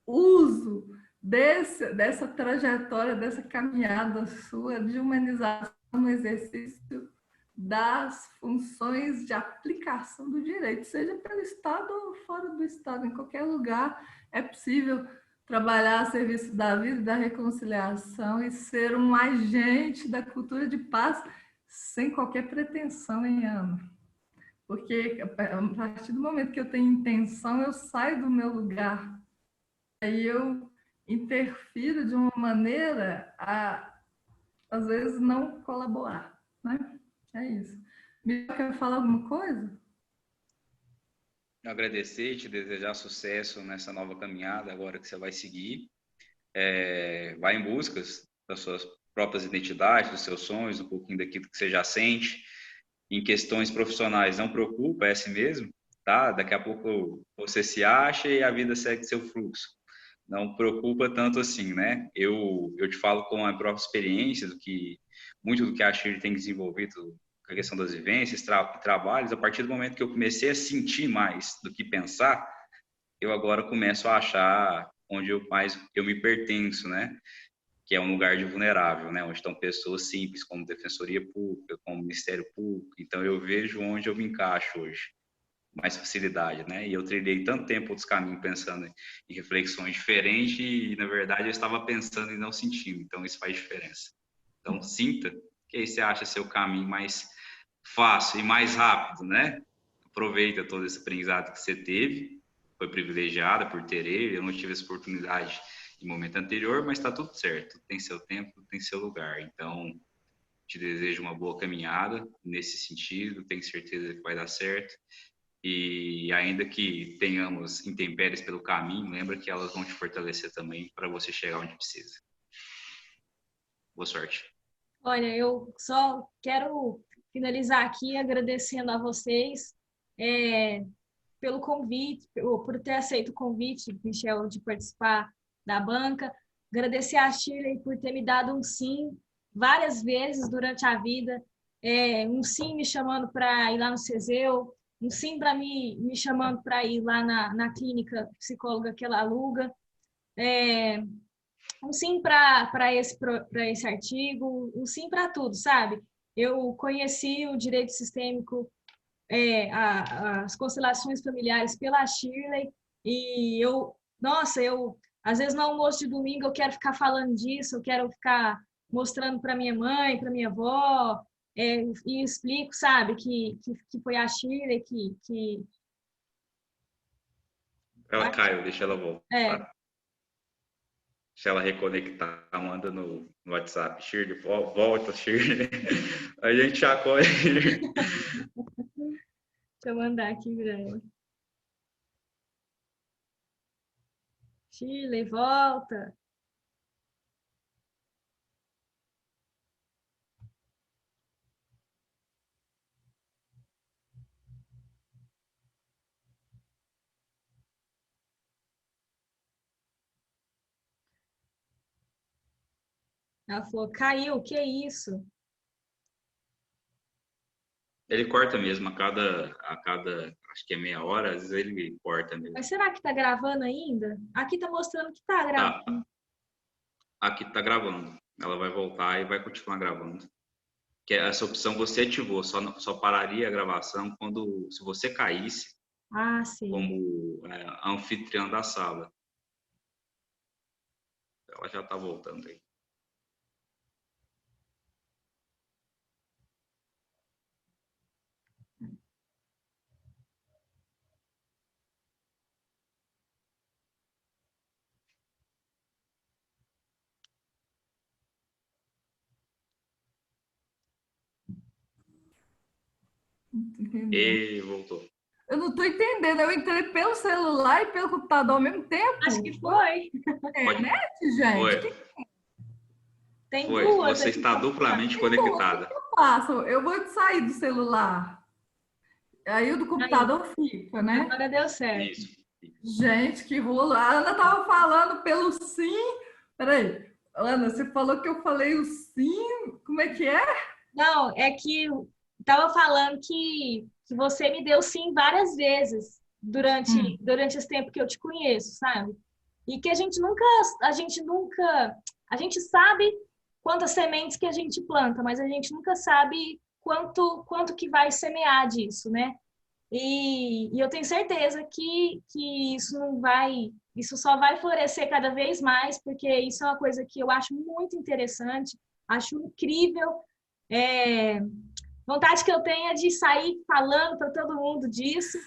uso dessa trajetória, dessa caminhada sua de humanização no exercício das funções de aplicação do direito, seja pelo Estado ou fora do Estado, em qualquer lugar é possível trabalhar a serviço da vida e da reconciliação e ser um agente da cultura de paz sem qualquer pretensão em Ana. Porque a partir do momento que eu tenho intenção, eu saio do meu lugar. Aí eu interfiro de uma maneira a, às vezes, não colaborar, né? É isso. Miguel, quer falar alguma coisa? Agradecer e te desejar sucesso nessa nova caminhada agora que você vai seguir. Vai em busca das suas próprias identidades, dos seus sonhos, um pouquinho daquilo que você já sente. Em questões profissionais, não preocupa, é assim mesmo, tá? Daqui a pouco você se acha e a vida segue seu fluxo. Não preocupa tanto assim, né? Eu te falo com a própria experiência muito do que a Shirley tem desenvolvido com a questão das vivências, trabalhos. A partir do momento que eu comecei a sentir mais do que pensar, eu agora começo a achar onde eu me pertenço, né? Que é um lugar de vulnerável, né? Onde estão pessoas simples, como Defensoria Pública, como Ministério Público. Então, eu vejo onde eu me encaixo hoje, mais facilidade, né? E eu trilhei tanto tempo outros caminhos pensando em reflexões diferentes e, na verdade, eu estava pensando e não sentindo. Então, isso faz diferença. Então, sinta que aí você acha seu caminho mais fácil e mais rápido, né? Aproveita todo esse aprendizado que você teve, foi privilegiada por ter ele, eu não tive essa oportunidade em momento anterior, mas está tudo certo, tem seu tempo, tem seu lugar. Então, te desejo uma boa caminhada nesse sentido, tenho certeza que vai dar certo. E ainda que tenhamos intempéries pelo caminho, lembra que elas vão te fortalecer também para você chegar onde precisa. Boa sorte. Olha, eu só quero finalizar aqui agradecendo a vocês pelo convite, por ter aceito o convite, Michel, de participar da banca. Agradecer a Shirley por ter me dado um sim várias vezes durante a vida. Um sim me chamando para ir lá no CESEU, um sim para me chamando para ir lá na clínica psicóloga que ela aluga. Um sim para esse artigo, um sim para tudo, sabe? Eu conheci o direito sistêmico, as constelações familiares pela Shirley, e eu às vezes no almoço de domingo eu quero ficar falando disso, eu quero ficar mostrando para minha mãe, para minha avó, e explico, sabe, que foi a Shirley que... Ela caiu, deixa ela voltar. É. Se ela reconectar, manda no WhatsApp. Shirley, volta, Shirley. A gente acolhe. Deixa eu mandar aqui para ela. Shirley, volta. Ela falou, caiu, que isso? Ele corta mesmo, acho que é meia hora, às vezes ele corta mesmo. Mas será que tá gravando ainda? Aqui tá mostrando que tá gravando. Tá. Aqui tá gravando. Ela vai voltar e vai continuar gravando. Que essa opção você ativou, só pararia a gravação se você caísse Sim. como anfitriã da sala. Ela já tá voltando aí. E voltou. Eu não estou entendendo. Eu entrei pelo celular e pelo computador ao mesmo tempo. Acho que foi. Internet, gente? Foi. Tem Foi. duas. Você está duplamente conectada. O que eu faço? Eu vou sair do celular. Aí o do computador fica, né? Agora deu certo. Isso. Gente, que rolo. A Ana estava falando pelo sim. Peraí. Ana, você falou que eu falei o sim. Como é que é? Não, é que tava falando que que você me deu sim várias vezes durante esse tempo que eu te conheço, sabe? E que a gente sabe quantas sementes que a gente planta, mas a gente nunca sabe quanto que vai semear disso, né? E eu tenho certeza que isso só vai florescer cada vez mais, porque isso é uma coisa que eu acho muito interessante, acho incrível. Vontade que eu tenho é de sair falando para todo mundo disso.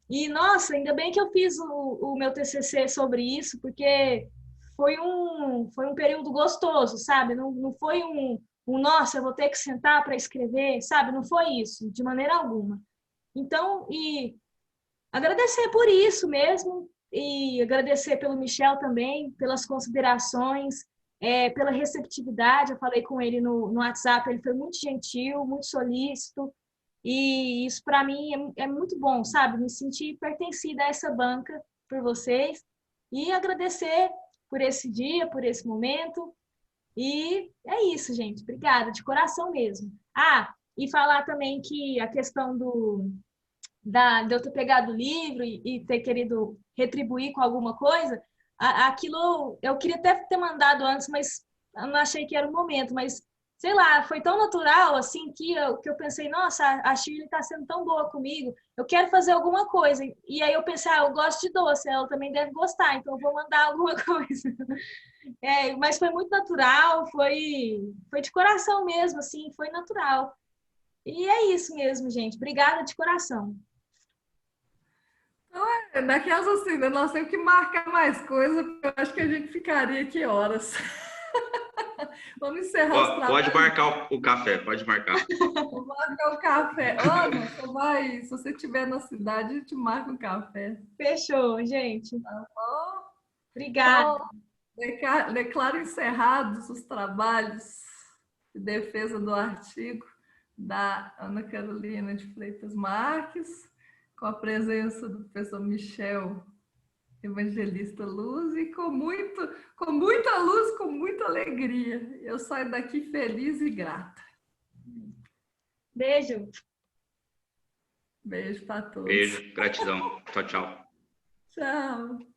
E, nossa, ainda bem que eu fiz o meu TCC sobre isso, porque foi um período gostoso, sabe? Não foi nossa, eu vou ter que sentar para escrever, sabe? Não foi isso, de maneira alguma. Então, e agradecer por isso mesmo, e agradecer pelo Michel também, pelas considerações, pela receptividade. Eu falei com ele no WhatsApp, ele foi muito gentil, muito solícito, e isso para mim é muito bom, sabe? Me sentir pertencida a essa banca por vocês, e agradecer por esse dia, por esse momento, e é isso, gente. Obrigada, de coração mesmo. E falar também que a questão de eu ter pegado o livro e ter querido retribuir com alguma coisa, aquilo eu queria até ter mandado antes, mas eu não achei que era o momento, mas sei lá, foi tão natural assim que eu pensei, nossa, a Shirley está sendo tão boa comigo, eu quero fazer alguma coisa. E aí eu pensei, eu gosto de doce, ela também deve gostar, então eu vou mandar alguma coisa. Mas foi muito natural, foi de coração mesmo, assim, foi natural. E é isso mesmo, gente. Obrigada de coração. Então, daquelas assim, né? Nós temos que marcar mais coisa, porque eu acho que a gente ficaria aqui horas. Vamos encerrar os trabalhos. Pode marcar o café, pode marcar. Vou marcar o café. Se você estiver na cidade, a gente marca um café. Fechou, gente. Tá bom? Obrigada. Então, declaro encerrados os trabalhos de defesa do artigo da Ana Carolina de Freitas Marques, com a presença do professor Michel Evangelista Luz, e com muita luz, com muita alegria. Eu saio daqui feliz e grata. Beijo. Beijo para todos. Beijo, gratidão. Tchau, tchau. Tchau.